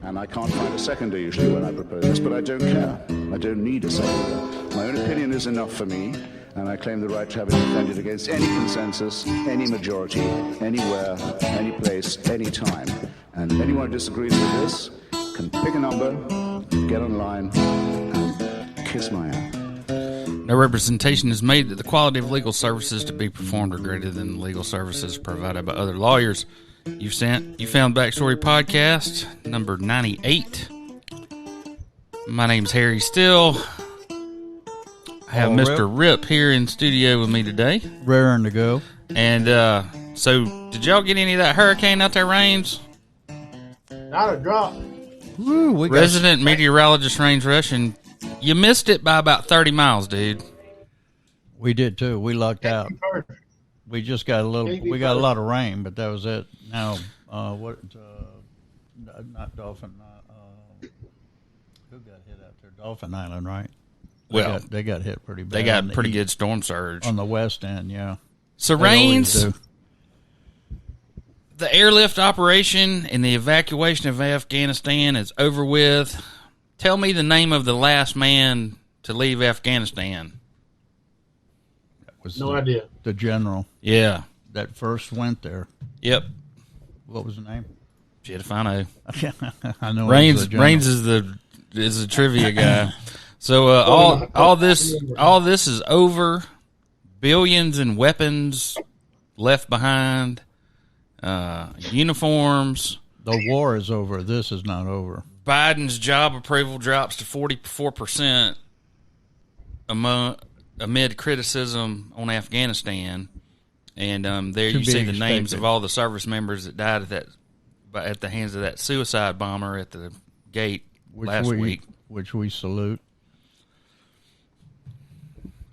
And I can't find a seconder usually when I propose this, but I don't care. I don't need a seconder. My own opinion is enough for me, and I claim the right to have it defended against any consensus, any majority, anywhere, any place, any time. And anyone who disagrees with this can pick a number, get online, and kiss my ass. No representation is made that the quality of legal services to be performed are greater than the legal services provided by other lawyers. You found Backstory Podcast, number 98. My name's Harry Still. I have Mr. Ripp here in studio with me today. Raring to go. And so, did y'all get any of that hurricane out there, Rains? Not a drop. Woo, Resident meteorologist Rains Rush, and you missed it by about 30 miles, dude. We did too. We lucked out. We just got a little. We got a lot of rain, but that was it. Now, not Dolphin. Who got hit out there? Dolphin Island, right? They got hit pretty bad. They got pretty good storm surge on the west end. Yeah. So Rains, the airlift operation and the evacuation of Afghanistan is over with. Tell me the name of the last man to leave Afghanistan. No idea. The general. Yeah. That first went there. Yep. What was the name? Shit, if I know. I know. Rains is the trivia guy. So all this is over. Billions in weapons left behind. Uniforms. The war is over. This is not over. Biden's job approval drops to 44% amid criticism on Afghanistan, and there you see the names of all the service members that died at the hands of that suicide bomber at the gate last week. Which we salute.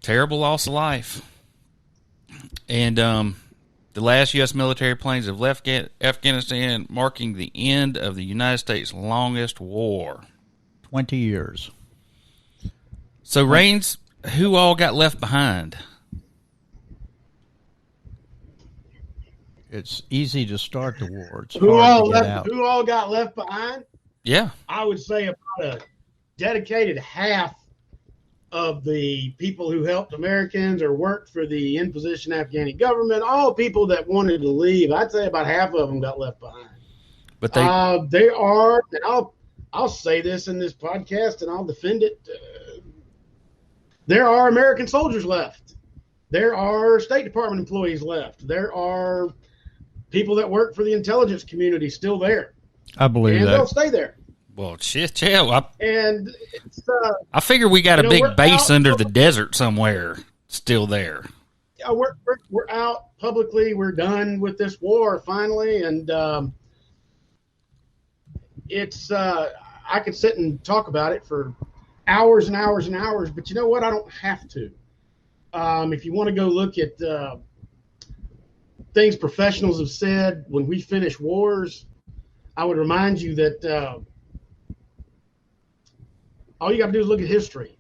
Terrible loss of life. And the last U.S. military planes have left Afghanistan, marking the end of the United States' longest war. 20 years. So, Rains, who all got left behind? It's easy to start the war. It's who hard all to get out. Who all got left behind? Yeah. I would say about a dedicated half of the people who helped Americans or worked for the in-position Afghani government, all people that wanted to leave, I'd say about half of them got left behind. But they are, and I'll say this in this podcast and I'll defend it. There are American soldiers left. There are State Department employees left. There are people that work for the intelligence community still there. I believe and that. They'll stay there. Well, shit, yeah. And it's, I figure we got a big base under the desert somewhere still there. Yeah, we're out publicly. We're done with this war finally, and it's I could sit and talk about it for hours and hours and hours, but you know what? I don't have to. If you want to go look at things professionals have said when we finish wars, I would remind you that all you got to do is look at history.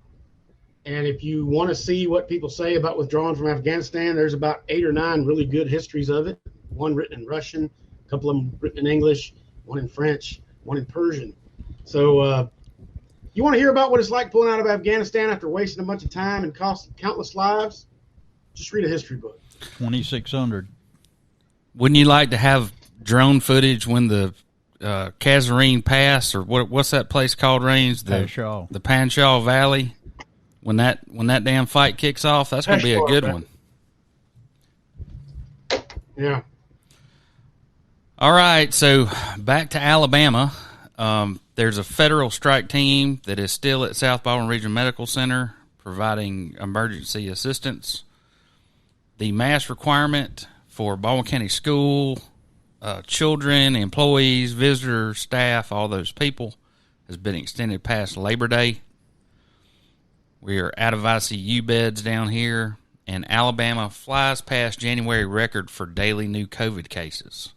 And if you want to see what people say about withdrawing from Afghanistan, there's about 8 or 9 really good histories of it. One written in Russian, a couple of them written in English, one in French, one in Persian. So you want to hear about what it's like pulling out of Afghanistan after wasting a bunch of time and costing countless lives? Just read a history book. 2,600. Wouldn't you like to have drone footage when the Kasserine Pass, or what's that place called, Rains? The Panshaw Valley. When that damn fight kicks off, that's going to be a good one. Yeah. All right, so back to Alabama. There's a federal strike team that is still at South Baldwin Regional Medical Center providing emergency assistance. The mask requirement for Baldwin County School, children, employees, visitors, staff, all those people, has been extended past Labor Day. We are out of ICU beds down here, and Alabama flies past January record for daily new COVID cases.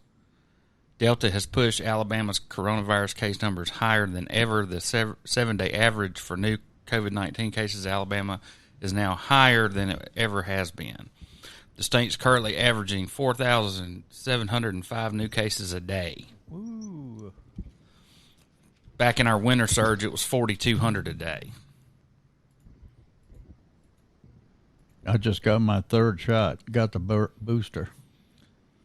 Delta has pushed Alabama's coronavirus case numbers higher than ever. The 7-day average for new COVID-19 cases in Alabama is now higher than it ever has been. The state's currently averaging 4,705 new cases a day. Ooh. back in our winter surge, it was 4,200 a day. I just got my third shot. Got the booster.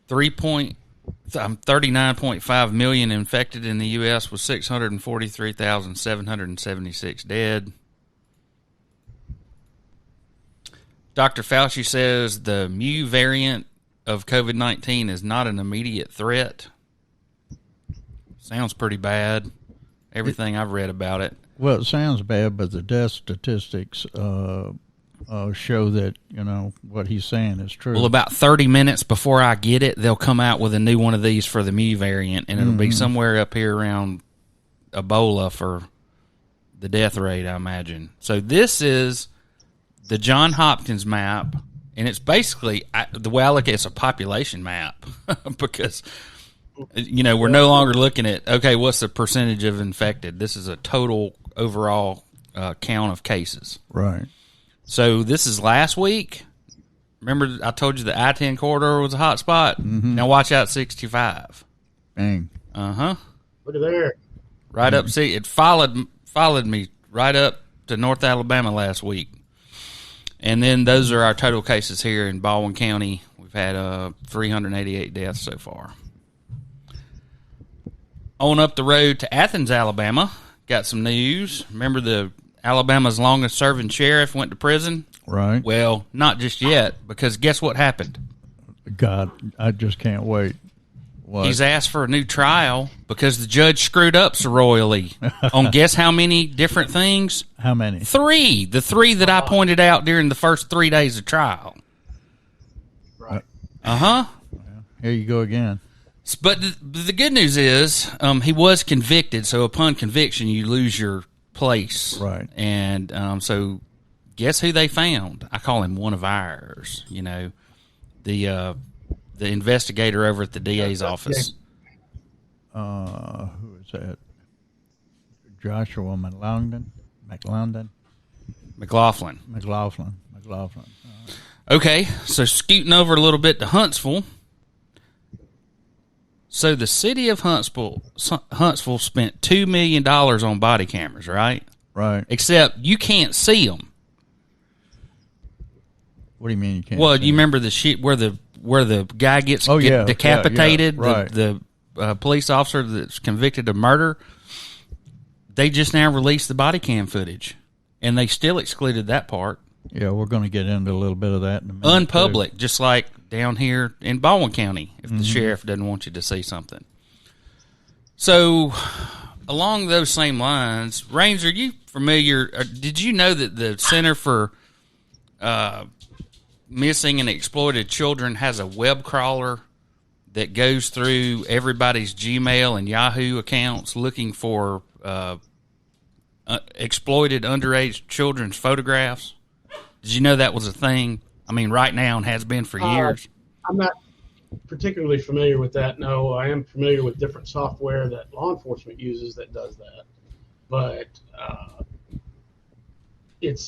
39.5 million infected in the U.S. with 643,776 dead. Dr. Fauci says the Mu variant of COVID-19 is not an immediate threat. Sounds pretty bad. Everything I've read about it. Well, it sounds bad, but the death statistics show that, what he's saying is true. Well, about 30 minutes before I get it, they'll come out with a new one of these for the Mu variant, and it'll be somewhere up here around Ebola for the death rate, I imagine. So this is the Johns Hopkins map, and it's basically, the way I look at it, it's a population map because, we're no longer looking at, okay, what's the percentage of infected? This is a total overall count of cases. Right. So this is last week. Remember I told you the I-10 corridor was a hot spot? Mm-hmm. Now watch out 65. Bang. Uh-huh. Look at there. Right up. See, it followed me right up to North Alabama last week. And then those are our total cases here in Baldwin County. We've had 388 deaths so far. On up the road to Athens, Alabama, got some news. Remember the Alabama's longest-serving sheriff went to prison? Right. Well, not just yet, because guess what happened? God, I just can't wait. What? He's asked for a new trial because the judge screwed up so royally on guess how many different things? How many? 3. The 3 that I pointed out during the first 3 days of trial. Right. Uh-huh. Well, here you go again. But the good news is he was convicted, so upon conviction you lose your place. Right. And so guess who they found? I call him one of ours, the investigator over at the DA's office. Who is that? Joshua McLaughlin. Okay, so scooting over a little bit to Huntsville. So the city of Huntsville spent $2 million on body cameras, right? Right. Except you can't see them. What do you mean you can't? Well, see you them? remember the shit where the guy gets decapitated, Yeah, right. the police officer that's convicted of murder. They just now released the body cam footage, and they still excluded that part. Yeah, we're going to get into a little bit of that in a minute. Unpublic, just like down here in Baldwin County, if the sheriff doesn't want you to see something. So, along those same lines, Raines, are you familiar? Did you know that the Center for Missing and Exploited Children has a web crawler that goes through everybody's Gmail and Yahoo accounts looking for exploited underage children's photographs? Did you know that was a thing? I mean, right now and has been for years. I'm not particularly familiar with that. No, I am familiar with different software that law enforcement uses that does that. But it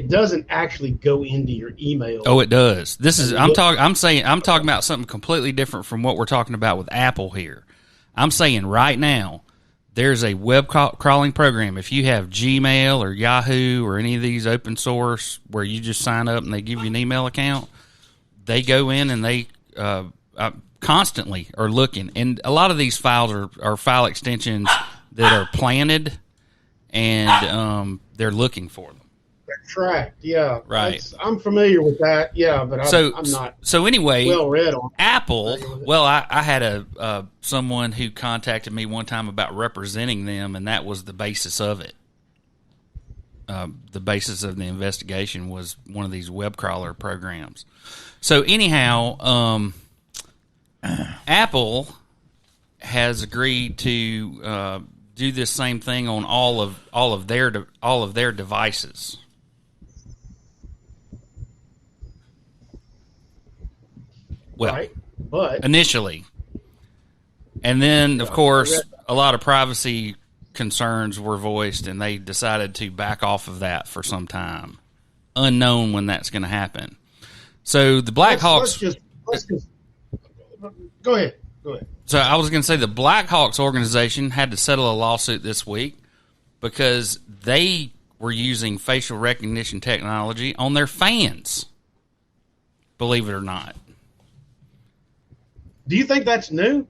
doesn't actually go into your email. Oh, it does. I'm talking about something completely different from what we're talking about with Apple here. I'm saying right now, there's a web crawling program. If you have Gmail or Yahoo or any of these open source where you just sign up and they give you an email account, they go in and they constantly are looking. And a lot of these files are file extensions that are planted, and they're looking for them. They're tracked, yeah. Right. I'm familiar with that, yeah, but I'm not so anyway, well read on Apple. Well, I had someone who contacted me one time about representing them, and that was the basis of it. The basis of the investigation was one of these web crawler programs. So anyhow, Apple has agreed to do this same thing on all of their devices. Well, right, but initially, and then of course a lot of privacy concerns were voiced, and they decided to back off of that for some time. Unknown when that's going to happen. So the Blackhawks. Let's just go ahead. So I was going to say the Blackhawks organization had to settle a lawsuit this week because they were using facial recognition technology on their fans. Believe it or not. Do you think that's new?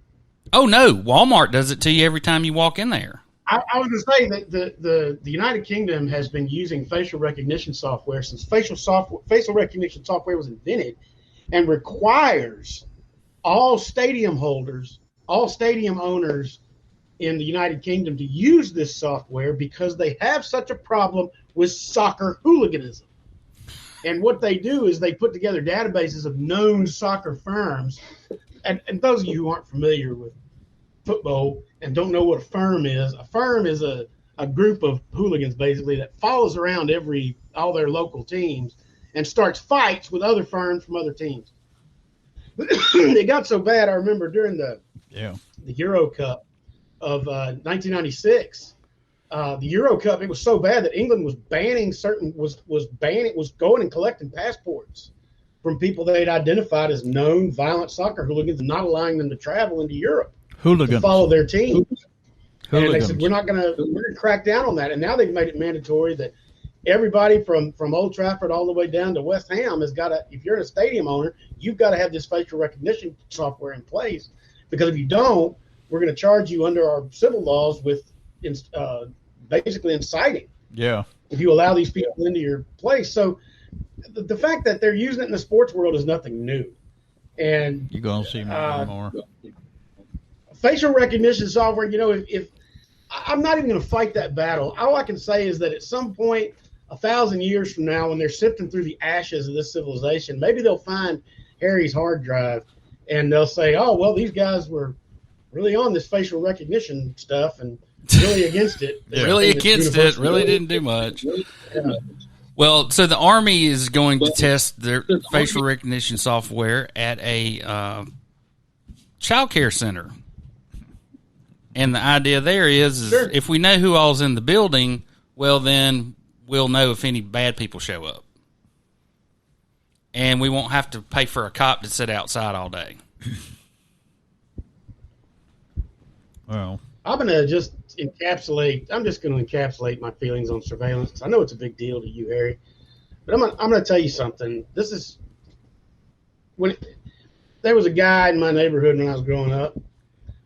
Oh, no. Walmart does it to you every time you walk in there. I was going to say that the United Kingdom has been using facial recognition software since facial recognition software was invented, and requires all stadium holders, all stadium owners in the United Kingdom to use this software because they have such a problem with soccer hooliganism. And what they do is they put together databases of known soccer firms. And those of you who aren't familiar with football and don't know what a firm is a group of hooligans basically that follows around all their local teams and starts fights with other firms from other teams. It got so bad, I remember during the Euro Cup of 1996, the Euro Cup, it was so bad that England was going and collecting passports from people they'd identified as known violent soccer hooligans and not allowing them to travel into Europe to follow their teams. And they said, we're going to crack down on that. And now they've made it mandatory that everybody from Old Trafford all the way down to West Ham has got to, if you're a stadium owner, you've got to have this facial recognition software in place, because if you don't, we're going to charge you under our civil laws with basically inciting. Yeah. If you allow these people into your place. So the fact that they're using it in the sports world is nothing new. And you're going to see more. Facial recognition software, if I'm not even going to fight that battle. All I can say is that at some point, 1,000 years from now, when they're sifting through the ashes of this civilization, maybe they'll find Harry's hard drive and they'll say, oh, well, these guys were really on this facial recognition stuff and really against it. Really against it. Really didn't do much. Yeah. Well, so the Army is going to test their facial recognition software at a child care center. And the idea there is if we know who all's in the building, well, then we'll know if any bad people show up. And we won't have to pay for a cop to sit outside all day. Well, I'm just going to encapsulate my feelings on surveillance. I know it's a big deal to you, Harry, but I'm going to tell you something. This is there was a guy in my neighborhood when I was growing up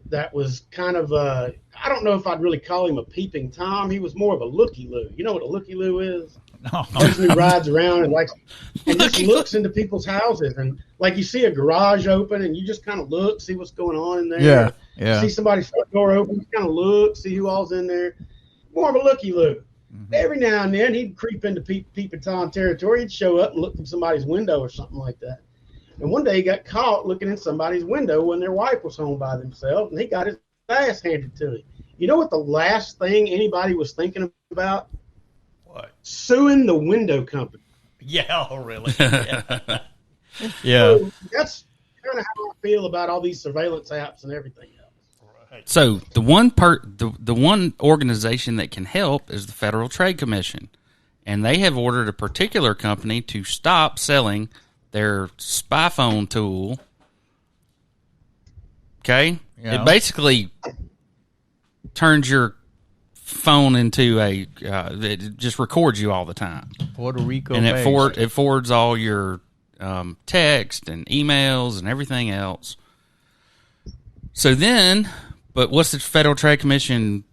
that was kind of I don't know if I'd really call him a peeping Tom. He was more of a looky-loo. You know what a looky-loo is? No. Person who rides around and just looks into people's houses, and like you see a garage open and you just kind of look, see what's going on in there. Yeah. See somebody's front door open, you kind of look, see who all's in there. More of a looky-loo. Mm-hmm. Every now and then he'd creep into peeping Tom territory. He'd show up and look from somebody's window or something like that. And one day he got caught looking in somebody's window when their wife was home by themselves, and he got his ass handed to him. You know what the last thing anybody was thinking about? What? Suing the window company. Yeah, really? Yeah. So that's kind of how I feel about all these surveillance apps and everything else. Right. So the one organization that can help is the Federal Trade Commission, and they have ordered a particular company to stop selling their spy phone tool. Okay? Yeah. It basically turns your phone into it just records you all the time. Puerto Rico and it forwards all your text and emails and everything else. So then, but what's the Federal Trade Commission,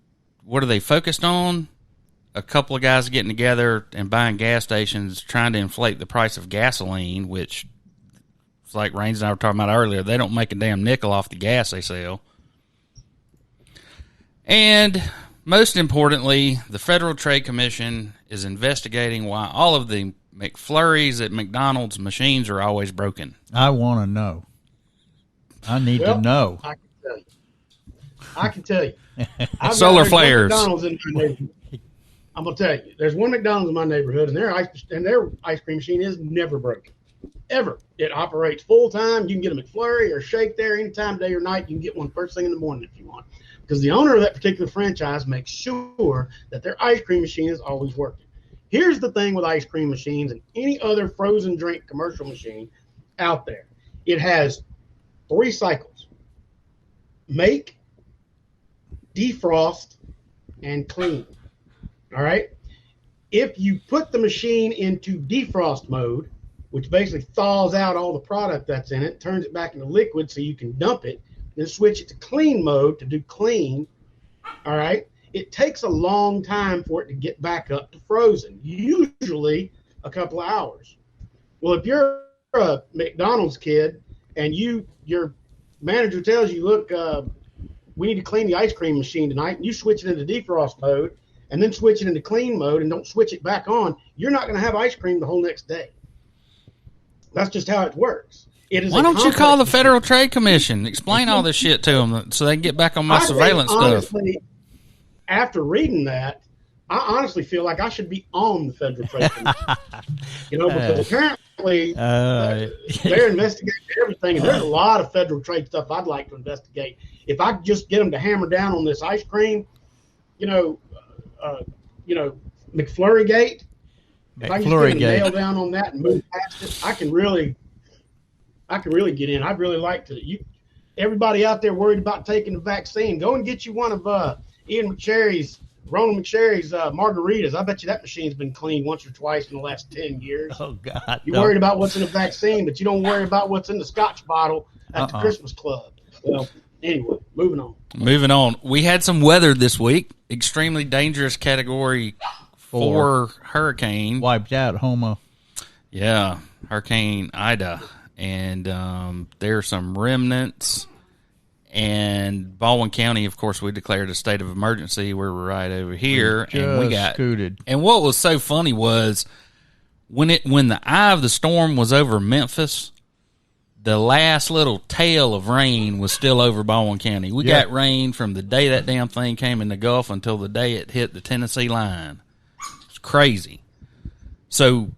what are they focused on? A couple of guys getting together and buying gas stations, trying to inflate the price of gasoline, which, it's like Raines and I were talking about earlier, they don't make a damn nickel off the gas they sell. And most importantly, the Federal Trade Commission is investigating why all of the McFlurries at McDonald's machines are always broken. I want to know. I need to know. I can tell you. Solar flares. McDonald's in my neighborhood. I'm gonna tell you, there's one McDonald's in my neighborhood, and their ice cream machine is never broken, ever. It operates full time. You can get a McFlurry or shake there anytime, day or night. You can get one first thing in the morning if you want, because the owner of that particular franchise makes sure that their ice cream machine is always working. Here's the thing with ice cream machines and any other frozen drink commercial machine out there: it has 3 cycles. make, defrost, and clean. All right. If you put the machine into defrost mode, which basically thaws out all the product that's in it, turns it back into liquid so you can dump it, then switch it to clean mode to do clean. All right. It takes a long time for it to get back up to frozen, usually a couple of hours. Well, if you're a McDonald's kid and your manager tells you, look, we need to clean the ice cream machine tonight, and you switch it into defrost mode and then switch it into clean mode and don't switch it back on, you're not going to have ice cream the whole next day. That's just how it works. Why don't you call the Federal Trade Commission? Explain all this shit to them so they can get back on my surveillance stuff. After reading that, I honestly feel like I should be on the Federal Trade Commission. Because apparently they're investigating everything, and there's a lot of federal trade stuff I'd like to investigate. If I could just get them to hammer down on this ice cream, McFlurry Gate. If I can just get a nail down on that and move past it, I can really get in. I'd really like to. Everybody out there worried about taking the vaccine, go and get you one of Ronald McSherry's margaritas. I bet you that machine's been cleaned once or twice in the last 10 years. Oh, God. You're worried about what's in the vaccine, but you don't worry about what's in the Scotch bottle at the Christmas club. Well, anyway, moving on. We had some weather this week. Extremely dangerous category 4 hurricane. Wiped out Houma. Yeah, Hurricane Ida. And there are some remnants. And Baldwin County, of course, we declared a state of emergency. We're right over here. And we got scooted. And what was so funny was when the eye of the storm was over Memphis, the last little tail of rain was still over Baldwin County. We got rain from the day that damn thing came in the Gulf until the day it hit the Tennessee line. It's crazy. So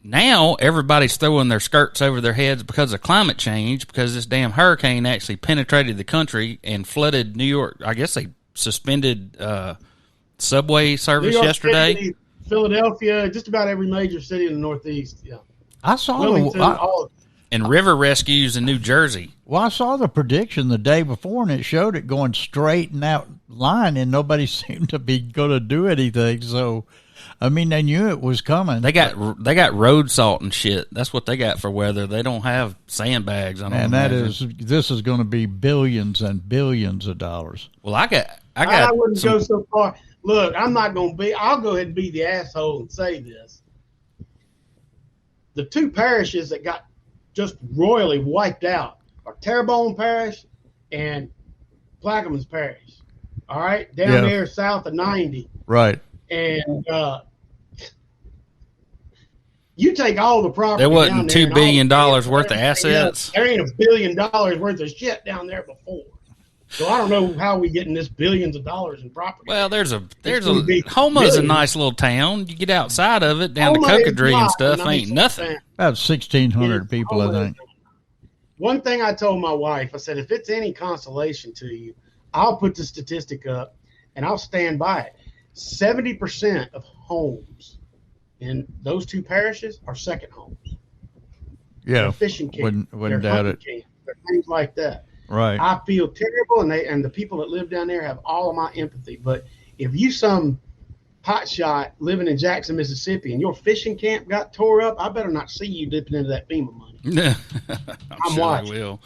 now everybody's throwing their skirts over their heads because of climate change, because this damn hurricane actually penetrated the country and flooded New York. I guess they suspended subway service yesterday. City, Philadelphia, just about every major city in the Northeast. Yeah, I saw and river rescues in New Jersey. Well, I saw the prediction the day before, and it showed it going straight in that line, and nobody seemed to be going to do anything. So, I mean, they knew it was coming. They got road salt and shit. That's what they got for weather. They don't have sandbags. And this is going to be billions and billions of dollars. Well, I wouldn't go so far. Look, I'll go ahead and be the asshole and say this. The two parishes that got just royally wiped out are Terrebonne Parish and Plaquemines Parish. All right, down there south of 90. Right. And you take all the property. There wasn't $2 billion worth of assets. There ain't $1 billion worth of shit down there before. So I don't know how we getting this billions of dollars in property. Well, Homa's a nice little town. You get outside of it, down to Cocodrie and stuff, ain't nothing. About 1,600 people, I think. One thing I told my wife, I said, if it's any consolation to you, I'll put the statistic up and I'll stand by it. 70% of homes in those two parishes are second homes. Yeah, they're fishing camps. Wouldn't doubt it. Camps. They're things like that. Right. I feel terrible, and the people that live down there have all of my empathy. But if you some hotshot living in Jackson, Mississippi, and your fishing camp got tore up, I better not see you dipping into that FEMA money. I'm sure watching. I will.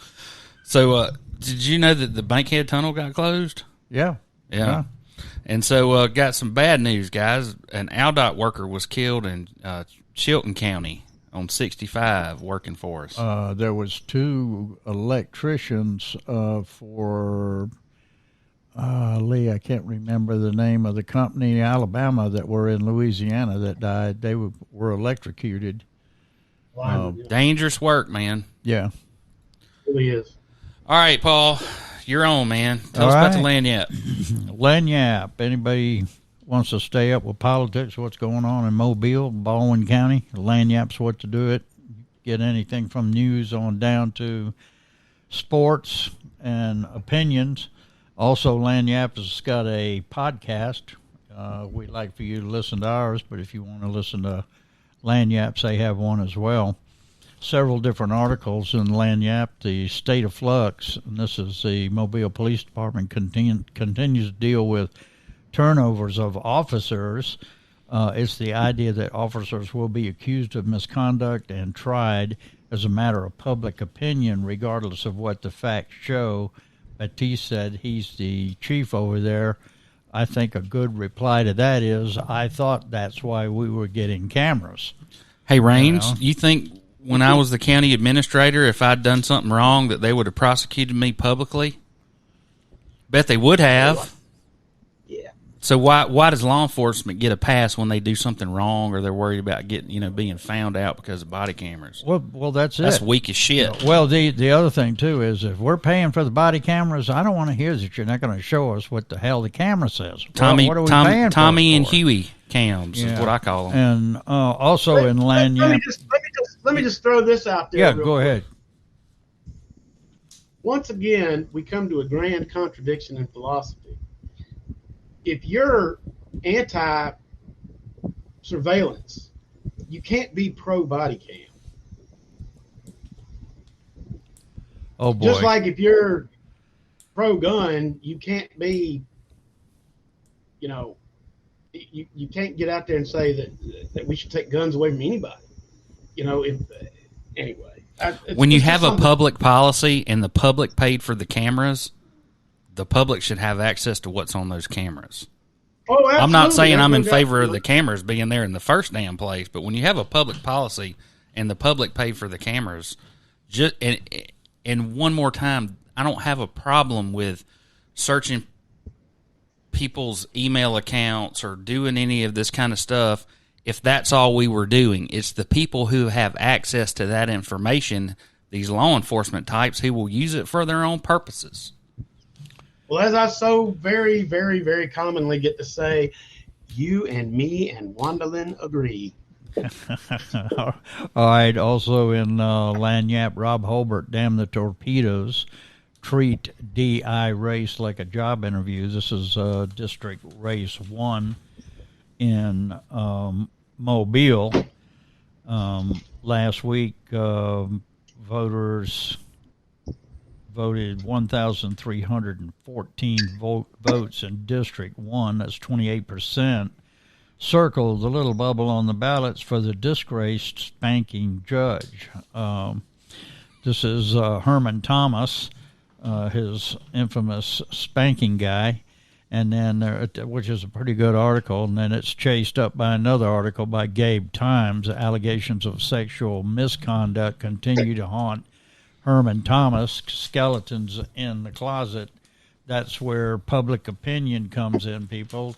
So, did you know that the Bankhead Tunnel got closed? Yeah. And so, got some bad news, guys. An ALDOT worker was killed in Chilton County on 65 working for us. There was 2 electricians for Lee. I can't remember the name of the company in Alabama that were in Louisiana that died. They were electrocuted. Wow. Dangerous work, man. Yeah. It really is. All right, Paul, you're on, man. Tell us about the Lagniappe. Lagniappe. Anybody wants to stay up with politics, what's going on in Mobile, Baldwin County, Lagniappe's what to do it. Get anything from news on down to sports and opinions. Also, Lagniappe has got a podcast. We'd like for you to listen to ours, but if you want to listen to Lagniappe's, they have one as well. several different articles in Lagniappe, the state of flux, and this is the Mobile Police Department continues to deal with turnovers of officers. It's the idea that officers will be accused of misconduct and tried as a matter of public opinion, regardless of what the facts show. Batiste said he's the chief over there. I think a good reply to that is, I thought that's why we were getting cameras. Hey, Raines, you think when I was the county administrator, if I'd done something wrong, that they would have prosecuted me publicly? Bet they would have. Yeah. So why does law enforcement get a pass when they do something wrong, or they're worried about being found out because of body cameras? Well, that's it. That's weak as shit. Well, the other thing too is, if we're paying for the body cameras, I don't want to hear that you're not going to show us what the hell the camera says. Tommy what are we paying Tommy for and Huey cams is what I call them. And also in Lagniappe. Let me just throw this out there. Yeah, go ahead. Once again, we come to a grand contradiction in philosophy. If you're anti-surveillance, you can't be pro-body cam. Oh, boy. Just like if you're pro-gun, you can't be, you can't get out there and say that we should take guns away from anybody. Anyway. When you have a public policy and the public paid for the cameras, the public should have access to what's on those cameras. Oh, absolutely. I'm not saying I'm in favor of the cameras being there in the first damn place, but when you have a public policy and the public paid for the cameras, and one more time, I don't have a problem with searching people's email accounts or doing any of this kind of stuff if that's all we were doing. It's the people who have access to that information, these law enforcement types, who will use it for their own purposes. Well, as I so very, very, very commonly get to say, you and me and Wandalin agree. All right. Also in Lagniappe, Rob Holbert, damn the torpedoes, treat DI race like a job interview. This is District Race 1 in Mobile. Last week, voters voted 1,314 votes in District 1. That's 28%. Circle the little bubble on the ballots for the disgraced spanking judge. This is Herman Thomas, his infamous spanking guy, and then which is a pretty good article, and then it's chased up by another article by Gabe Times. Allegations of sexual misconduct continue to haunt Herman Thomas. Skeletons in the closet. That's where public opinion comes in, people.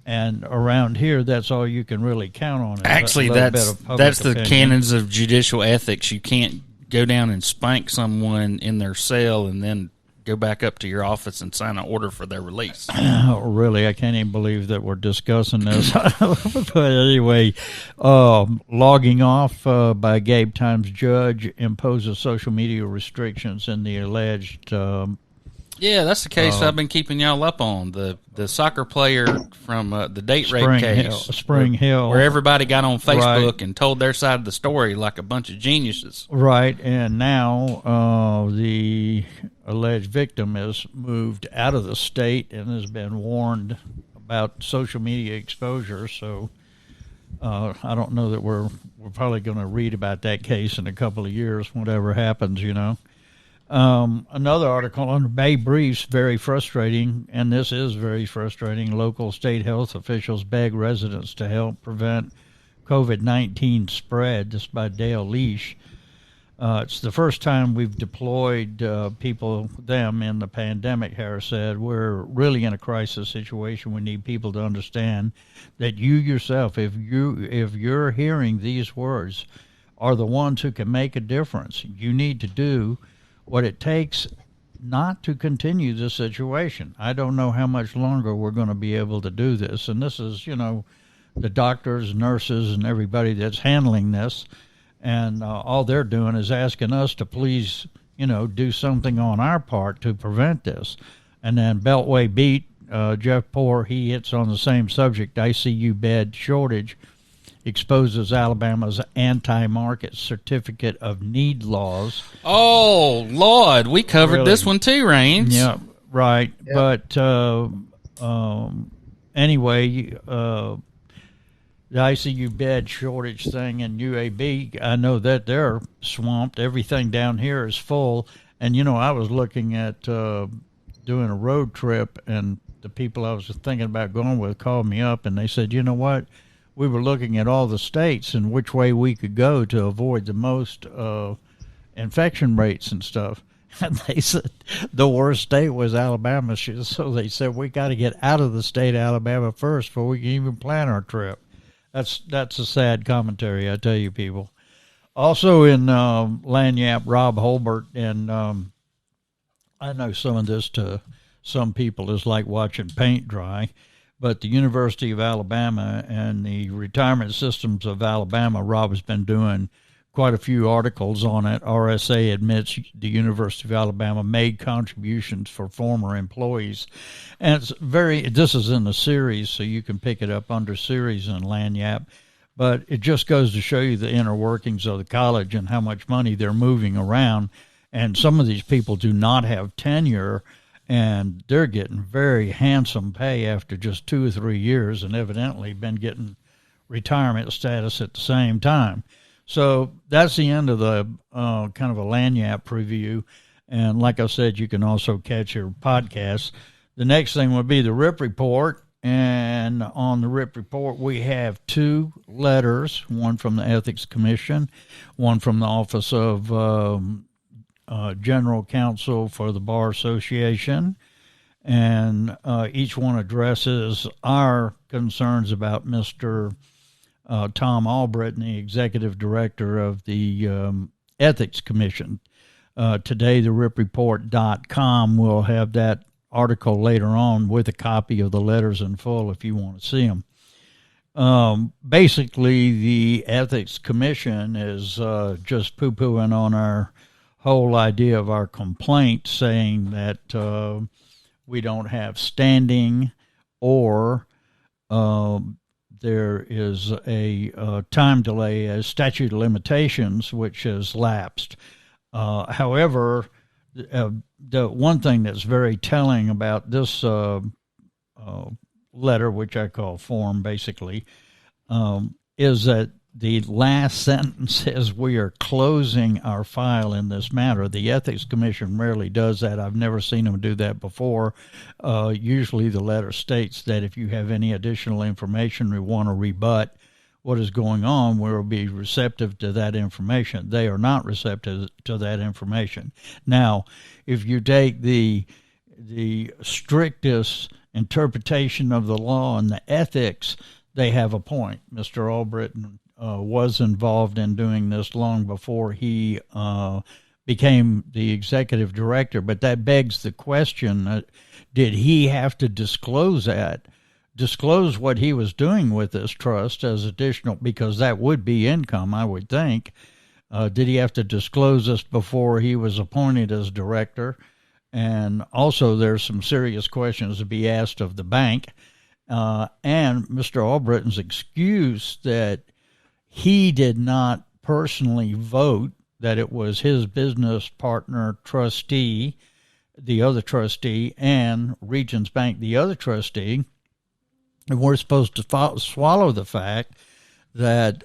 And around here, that's all you can really count on. Actually, that's the canons of judicial ethics. You can't go down and spank someone in their cell and then go back up to your office and sign an order for their release. Really, I can't even believe that we're discussing this. But anyway, logging off by Gabe Times judge imposes social media restrictions in the alleged... yeah, that's the case I've been keeping y'all up on. The soccer player from the date rape case. Spring Hill. Where everybody got on Facebook and told their side of the story like a bunch of geniuses. Right, and now the alleged victim has moved out of the state and has been warned about social media exposure. So I don't know that we're probably going to read about that case in a couple of years, whatever happens, Another article on Bay Briefs, very frustrating, and this is very frustrating. Local state health officials beg residents to help prevent COVID-19 spread. This is by Dale Leash. It's the first time we've deployed them in the pandemic, Harris said. We're really in a crisis situation. We need people to understand that you yourself, if you're hearing these words, are the ones who can make a difference. You need to do what it takes not to continue this situation. I don't know how much longer we're going to be able to do this. And this is, the doctors, nurses, and everybody that's handling this. And all they're doing is asking us to please, do something on our part to prevent this. And then Beltway Beat, Jeff Poore, he hits on the same subject, ICU bed shortage exposes Alabama's anti-market certificate of need laws. Oh, Lord, we covered this one too, Raines. Yeah, right. Yep. But anyway, the ICU bed shortage thing in UAB, I know that they're swamped. Everything down here is full. And, I was looking at doing a road trip, and the people I was thinking about going with called me up, and they said, you know what? We were looking at all the states and which way we could go to avoid the most infection rates and stuff. And they said the worst state was Alabama. So they said, we got to get out of the state of Alabama first before we can even plan our trip. That's a sad commentary, I tell you, people. Also in Lagniappe, Rob Holbert, and I know some of this to some people is like watching paint dry, but the University of Alabama and the retirement systems of Alabama, Rob has been doing quite a few articles on it. RSA admits the University of Alabama made contributions for former employees. And this is in the series, so you can pick it up under series in Lagniappe. But it just goes to show you the inner workings of the college and how much money they're moving around. And some of these people do not have tenure, and they're getting very handsome pay after just 2 or 3 years, and evidently been getting retirement status at the same time. So that's the end of the kind of a Lagniappe preview. And like I said, you can also catch your podcast. The next thing would be the Ripp Report. And on the Ripp Report, we have 2 letters, one from the Ethics Commission, one from the Office of General Counsel for the Bar Association. And each one addresses our concerns about Mr. Tom Albritton, the Executive Director of the Ethics Commission. Today, the RipReport.com will have that article later on with a copy of the letters in full if you want to see them. Basically, the Ethics Commission is just poo-pooing on our whole idea of our complaint, saying that we don't have standing, or there is a time delay, a statute of limitations, which has lapsed. However, the one thing that's very telling about this letter, which I call form basically, is that the last sentence says we are closing our file in this matter. The Ethics Commission rarely does that. I've never seen them do that before. Usually the letter states that if you have any additional information we want to rebut what is going on, we will be receptive to that information. They are not receptive to that information. Now, if you take the strictest interpretation of the law and the ethics, they have a point. Mr. Albritton was involved in doing this long before he became the executive director, but that begs the question, did he have to disclose what he was doing with this trust as additional, because that would be income, I would think. Did he have to disclose this before he was appointed as director? And also there's some serious questions to be asked of the bank. And Mr. Albritton's excuse that he did not personally vote, that it was his business partner trustee, the other trustee, and Regions Bank, the other trustee. And we're supposed to swallow the fact that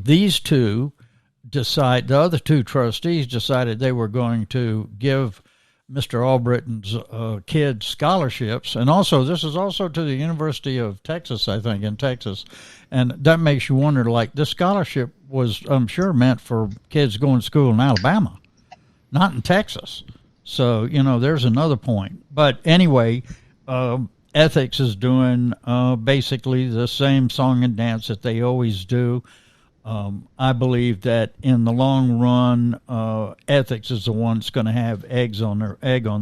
these two the other two trustees decided they were going to give Mr. Albritton's kids scholarships. And also, this is also to the University of Texas, I think, in Texas. And that makes you wonder, like, this scholarship was, I'm sure, meant for kids going to school in Alabama, not in Texas. So, there's another point. But anyway, Ethics is doing basically the same song and dance that they always do. I believe that in the long run, Ethics is the one that's going to have egg on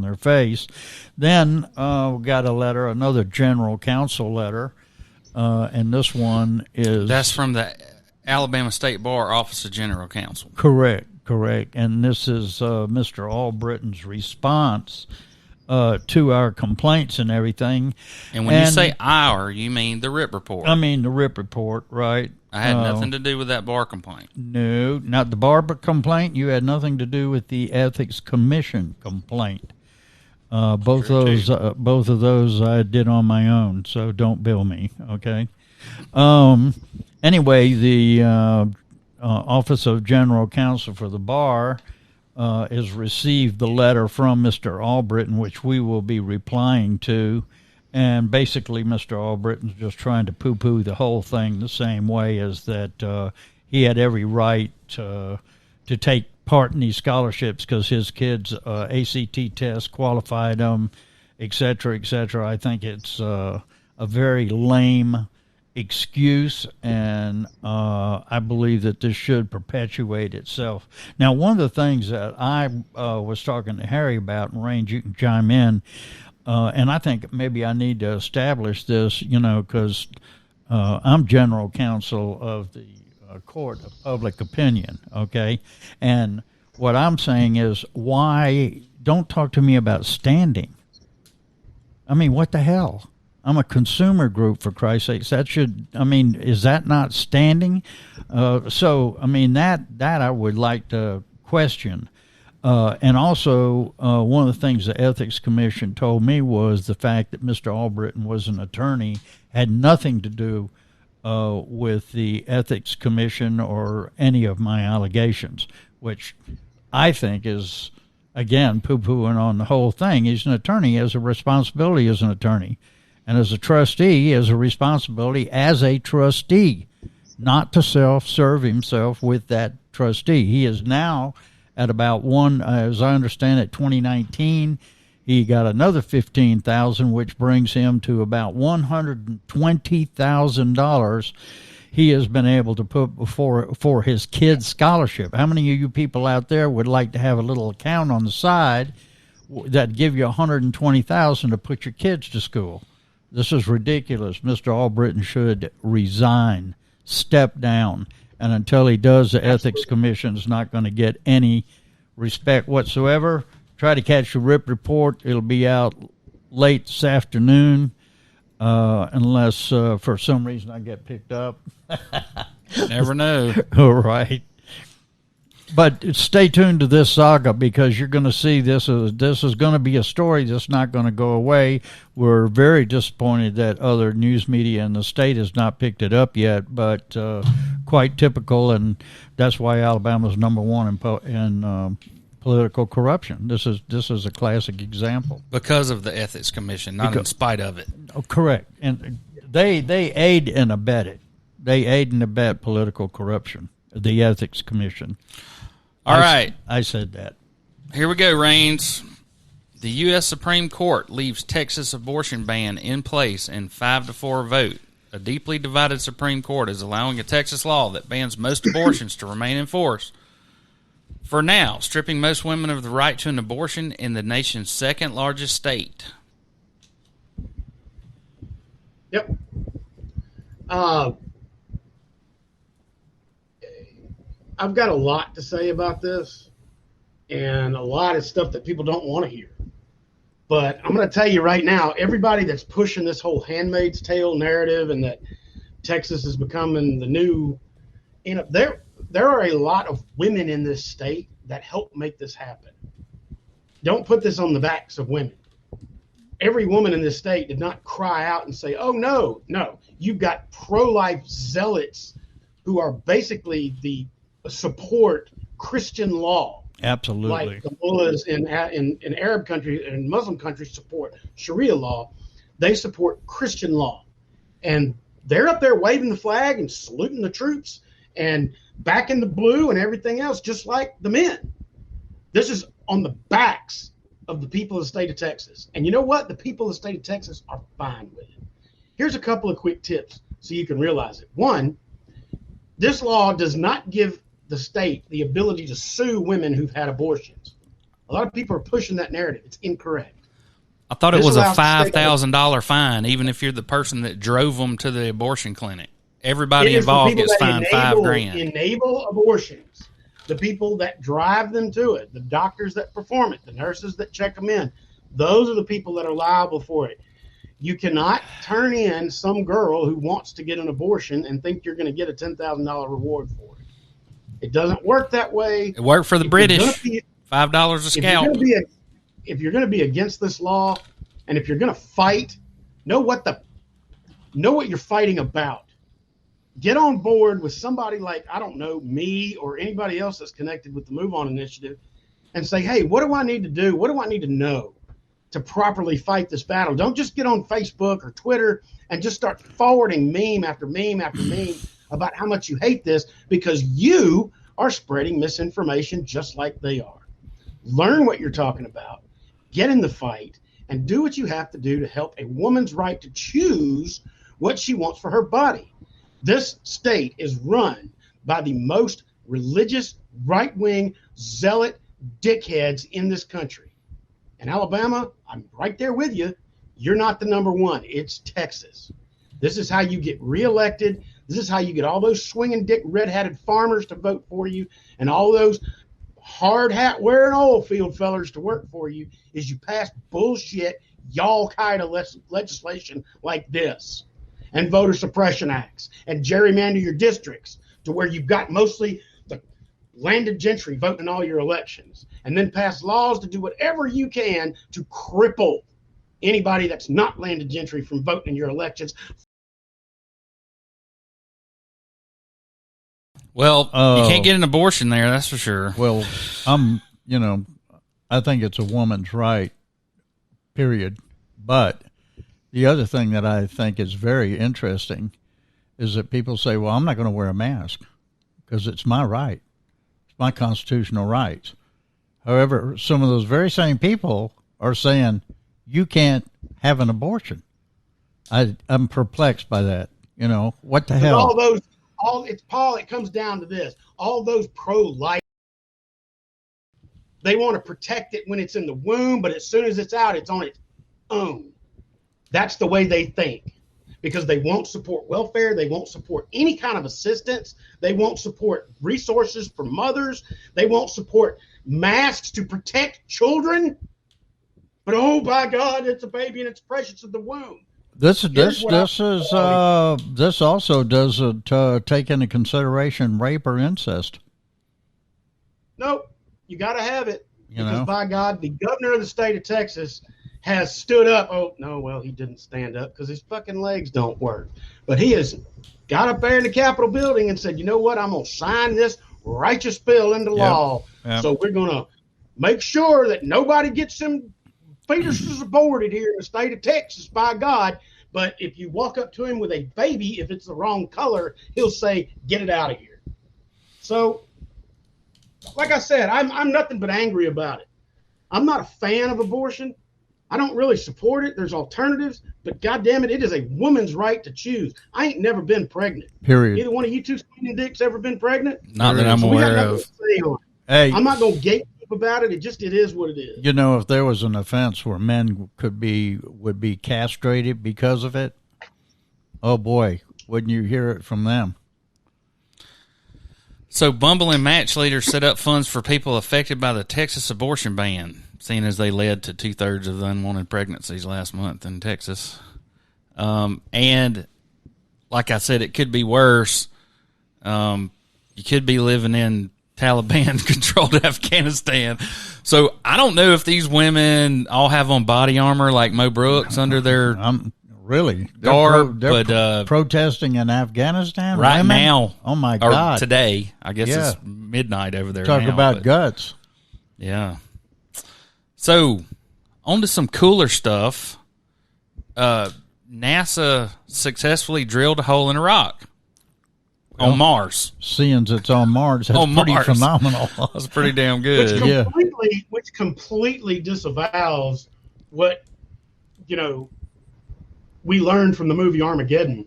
their face. Then we got a letter, another General Counsel letter, and this one is... That's from the Alabama State Bar Office of General Counsel. Correct. And this is Mr. Albritton's response to our complaints and everything. And when you say our, you mean the Ripp report. I mean the Ripp report, right? I had nothing to do with that bar complaint. No, not the bar complaint. You had nothing to do with the Ethics Commission complaint. Both of those I did on my own, so don't bill me, okay? Anyway, the Office of General Counsel for the bar has received the letter from Mr. Albritton, which we will be replying to. And basically, Mr. Albritton's just trying to poo-poo the whole thing the same way as that he had every right to take part in these scholarships because his kids' ACT test qualified them, et cetera, et cetera. I think it's a very lame excuse, and I believe that this should perpetuate itself. Now, one of the things that I was talking to Harry about, and Range, you can chime in, and I think maybe I need to establish this, because I'm general counsel of the Court of Public Opinion, okay? And what I'm saying is, why don't talk to me about standing? I mean, what the hell? I'm a consumer group, for Christ's sakes. Is that not standing? So, I mean, that I would like to question. And also, one of the things the Ethics Commission told me was the fact that Mr. Albritton was an attorney had nothing to do with the Ethics Commission or any of my allegations, which I think is, again, poo-pooing on the whole thing. He's an attorney. He has a responsibility as an attorney. And as a trustee, he has a responsibility as a trustee not to self-serve himself with that trustee. He is now at about as I understand it, 2019, he got another $15,000, which brings him to about $120,000 he has been able to put for his kid's scholarship. How many of you people out there would like to have a little account on the side that give you $120,000 to put your kids to school? This is ridiculous. Mr. Albritton should resign, step down, and until he does, the Ethics Commission is not going to get any respect whatsoever. Try to catch the Ripp report. It'll be out late this afternoon, unless for some reason I get picked up. Never know. All right. But stay tuned to this saga, because you're going to see this is going to be a story that's not going to go away. We're very disappointed that other news media in the state has not picked it up yet, but quite typical, and that's why Alabama's number one in political corruption. This is a classic example. Because of the Ethics Commission, not in spite of it. Oh, correct. And they aid and abet it. They aid and abet political corruption, the Ethics Commission. All right. I said that. Here we go, Raines. The U.S. Supreme Court leaves Texas abortion ban in place in 5-4 vote. A deeply divided Supreme Court is allowing a Texas law that bans most abortions to remain in force for now, stripping most women of the right to an abortion in the nation's second largest state. Yep. I've got a lot to say about this, and a lot of stuff that people don't want to hear. But I'm going to tell you right now, everybody that's pushing this whole Handmaid's Tale narrative and that Texas is becoming the new, there are a lot of women in this state that help make this happen. Don't put this on the backs of women. Every woman in this state did not cry out and say, oh, no. You've got pro-life zealots who are basically the support Christian law. Absolutely. Like the mullahs in Arab countries and Muslim countries support Sharia law. They support Christian law. And they're up there waving the flag and saluting the troops and backing the blue and everything else, just like the men. This is on the backs of the people of the state of Texas. And you know what? The people of the state of Texas are fine with it. Here's a couple of quick tips so you can realize it. One, this law does not give the state the ability to sue women who've had abortions. A lot of people are pushing that narrative. It's incorrect. I thought it was a $5,000 fine, even if you're the person that drove them to the abortion clinic. Everybody involved gets fined $5,000. Enable abortions. The people that drive them to it, the doctors that perform it, the nurses that check them in, Those are the people that are liable for it. You cannot turn in some girl who wants to get an abortion and think you're going to get a $10,000 reward for it. It doesn't work that way. It worked for the British. $5 a scalp. If you're going to be against this law, and if you're going to fight, know what you're fighting about. Get on board with somebody like, I don't know, me or anybody else that's connected with the Move On Initiative, and say, hey, what do I need to do? What do I need to know to properly fight this battle? Don't just get on Facebook or Twitter and just start forwarding meme after meme after meme about how much you hate this, because you are spreading misinformation just like they are. Learn what you're talking about, get in the fight, and do what you have to do to help a woman's right to choose what she wants for her body. This state is run by the most religious, right-wing, zealot dickheads in this country. In Alabama, I'm right there with you. You're not the number one. It's Texas. This is how you get reelected. This is how you get all those swinging dick red-hatted farmers to vote for you, and all those hard hat wearing oil field fellers to work for you, is you pass bullshit y'all kind of legislation like this, and voter suppression acts, and gerrymander your districts to where you've got mostly the landed gentry voting in all your elections, and then pass laws to do whatever you can to cripple anybody that's not landed gentry from voting in your elections. Well, you can't get an abortion there, that's for sure. Well, I think it's a woman's right, period. But the other thing that I think is very interesting is that people say, well, I'm not going to wear a mask because it's my right. It's my constitutional rights. However, some of those very same people are saying you can't have an abortion. I'm perplexed by that. What the hell? Paul, it comes down to this. All those pro-life, they want to protect it when it's in the womb, but as soon as it's out, it's on its own. That's the way they think, because they won't support welfare. They won't support any kind of assistance. They won't support resources for mothers. They won't support masks to protect children. But, oh, by God, it's a baby and it's precious in the womb. This also doesn't take into consideration rape or incest. Nope, you got to have it, because by God, the governor of the state of Texas has stood up. Oh no, well, he didn't stand up because his fucking legs don't work. But he has got up there in the Capitol building and said, you know what? I'm gonna sign this righteous bill into law. Yep. So we're gonna make sure that nobody gets them fetuses aborted here in the state of Texas, by God. But if you walk up to him with a baby, if it's the wrong color, he'll say, get it out of here. So, like I said, I'm nothing but angry about it. I'm not a fan of abortion. I don't really support it. There's alternatives, but goddamn it, it is a woman's right to choose. I ain't never been pregnant. Period. Either one of you two spinning dicks ever been pregnant? Not that I'm aware of. Hey, I'm not going to gatekeep about it. It is what it is. If there was an offense where men would be castrated because of it, oh boy, wouldn't you hear it from them? So Bumble and Match leaders set up funds for people affected by the Texas abortion ban, seeing as they led to 2/3 of the unwanted pregnancies last month in Texas. And like I said, it could be worse. You could be living in Taliban-controlled Afghanistan. So I don't know if these women all have on body armor like Mo Brooks under their garb. They're protesting in Afghanistan right women? now. Oh, my God. Or today. I guess it's midnight over there. Talk about guts. Yeah. So on to some cooler stuff. NASA successfully drilled a hole in a rock. On Mars. Seeing it's on Mars, that's pretty phenomenal. That's pretty damn good. Which completely disavows what, we learned from the movie Armageddon.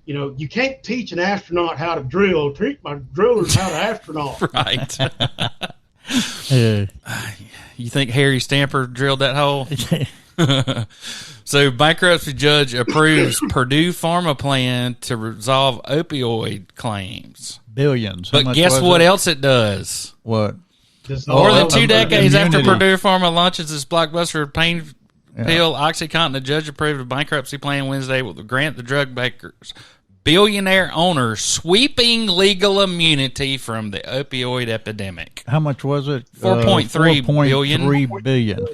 You can't teach an astronaut how to drill. Teach my drillers how to astronaut. Right. You think Harry Stamper drilled that hole? So, bankruptcy judge approves Purdue Pharma plan to resolve opioid claims. Billions. But guess what else it does? What? More than 2 decades after immunity. Purdue Pharma launches its blockbuster pain pill OxyContin, the judge approved a bankruptcy plan Wednesday will grant the drug makers billionaire owners sweeping legal immunity from the opioid epidemic. How much was it? 4.3 billion. $4.3 billion.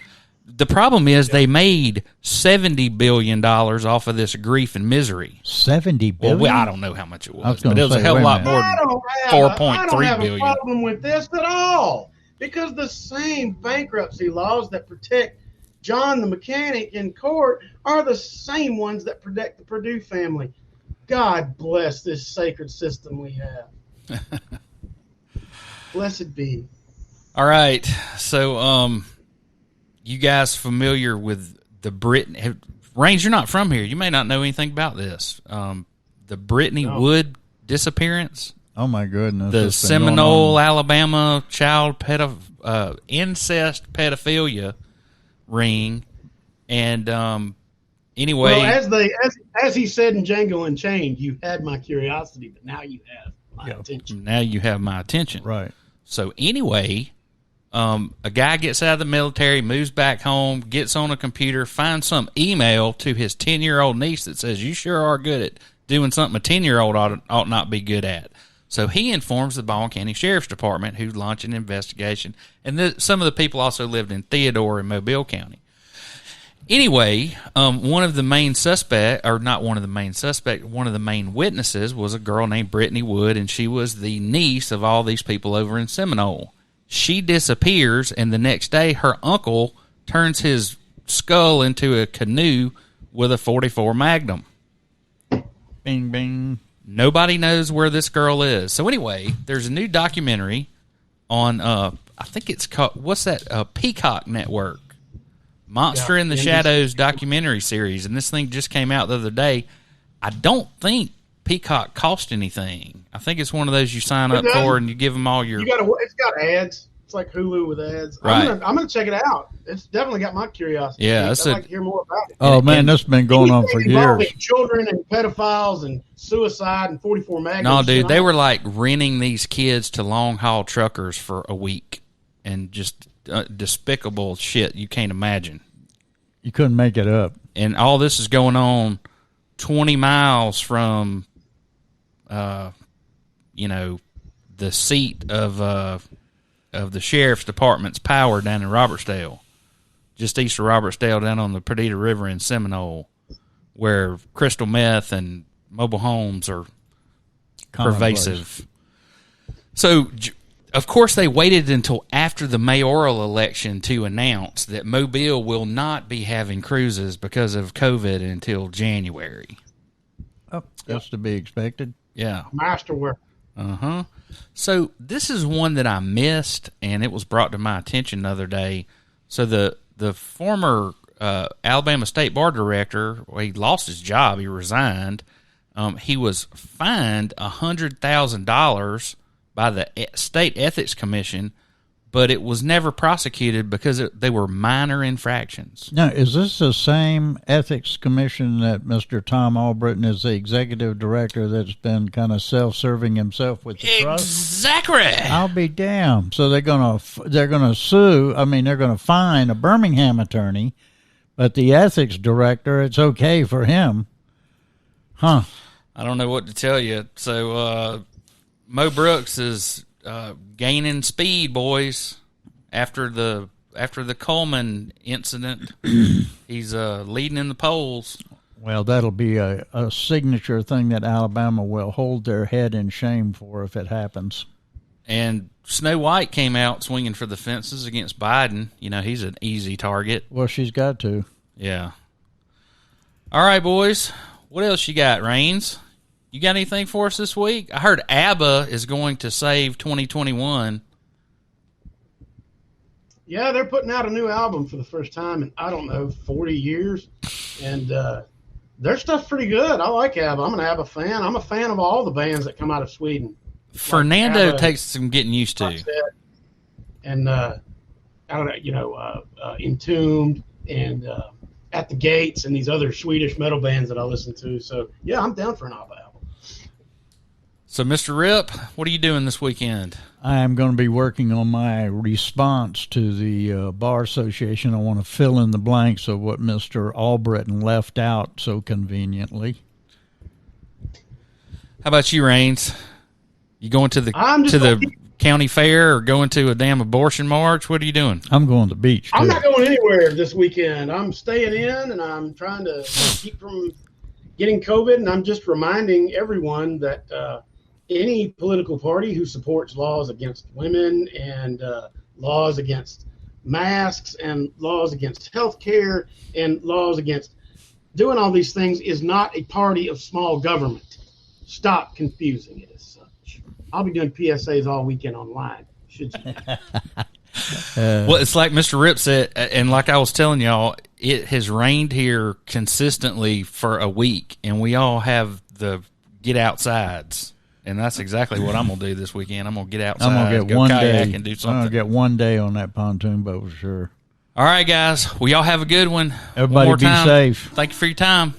The problem is they made $70 billion off of this grief and misery. $70 billion? Well, I don't know how much it was, gonna but it was say, a hell of a wait a lot minute. more I than don't 4.3 have billion. a problem with this at all, because the same bankruptcy laws that protect John the mechanic in court are the same ones that protect the Purdue family. God bless this sacred system we have. Blessed be. All right, so you guys familiar with the Brittney? Raines, you're not from here. You may not know anything about this. The Brittney Wood disappearance. Oh, my goodness. The It's been going Seminole, on. Alabama child incest pedophilia ring, and anyway, Well, as he said in Django Unchained, you had my curiosity, but now you have my attention. now you have my attention. Right. So anyway, a guy gets out of the military, moves back home, gets on a computer, finds some email to his 10-year-old niece that says, "You sure are good at doing something a 10-year-old ought not be good at." So he informs the Baldwin County Sheriff's Department, who launch an investigation. And some of the people also lived in Theodore and Mobile County. Anyway, one of the main witnesses was a girl named Brittney Wood, and she was the niece of all these people over in Seminole. She disappears, and the next day her uncle turns his skull into a canoe with a .44 Magnum. Bing, bing. Nobody knows where this girl is. So anyway, there's a new documentary on, I think it's called, what's that? Peacock Network. Monster in the Shadows documentary series. And this thing just came out the other day. I don't think Peacock cost anything. I think it's one of those you sign up for and you give them all your... It's got ads. It's like Hulu with ads. Right. I'm gonna check it out. It's definitely got my curiosity. Yeah, I'd like to hear more about it. Oh, man, that's been going on for Anything involving years. Children and pedophiles and suicide and 44 Magnums. No, dude, they were like renting these kids to long haul truckers for a week and just despicable shit you can't imagine. You couldn't make it up. And all this is going on 20 miles from, the seat of the sheriff's department's power down in Robertsdale, just east of Robertsdale, down on the Perdita River in Seminole, where crystal meth and mobile homes are pervasive. So, of course, they waited until after the mayoral election to announce that Mobile will not be having cruises because of COVID until January. Oh, that's to be expected. Yeah. Masterwork. Uh-huh. So this is one that I missed, and it was brought to my attention the other day. So the former Alabama State Bar director, he lost his job. He resigned. He was fined $100,000 by the State Ethics Commission, but it was never prosecuted because they were minor infractions. Now, is this the same ethics commission that Mr. Tom Albritton is the executive director that's been kind of self-serving himself with the trust? Exactly. I'll be damned. So they're gonna sue. I mean, they're gonna fine a Birmingham attorney, but the ethics director, it's okay for him, huh? I don't know what to tell you. So Mo Brooks is gaining speed, boys. After the Coleman incident, he's leading in the polls. Well, that'll be a signature thing that Alabama will hold their head in shame for if it happens. And Snow White came out swinging for the fences against Biden. You know, he's an easy target. Well, she's got to. Yeah. All right, boys. What else you got, Raines? You got anything for us this week? I heard ABBA is going to save 2021. Yeah, they're putting out a new album for the first time in, I don't know, 40 years. And their stuff's pretty good. I like ABBA. I'm an ABBA fan. I'm a fan of all the bands that come out of Sweden. Fernando ABBA, takes some getting used to. And, I don't know, Entombed and At the Gates and these other Swedish metal bands that I listen to. So, yeah, I'm down for an ABBA album. So, Mr. Ripp, what are you doing this weekend? I am going to be working on my response to the Bar Association. I want to fill in the blanks of what Mr. Albritton left out so conveniently. How about you, Raines? You going to the county fair or going to a damn abortion march? What are you doing? I'm going to the beach, too. I'm not going anywhere this weekend. I'm staying in, and I'm trying to keep from getting COVID, and I'm just reminding everyone that any political party who supports laws against women and laws against masks and laws against health care and laws against doing all these things is not a party of small government. Stop confusing it as such. I'll be doing PSAs all weekend online. Should you? Well, it's like Mr. Ripp said, and like I was telling y'all, it has rained here consistently for a week, and we all have the get outsides. And that's exactly what I'm going to do this weekend. I'm going to get outside, I'm gonna get go one kayak day. and do something. I'm going to get one day on that pontoon boat for sure. All right, guys. Well, y'all have a good one. Everybody one more be time. safe. Thank you for your time.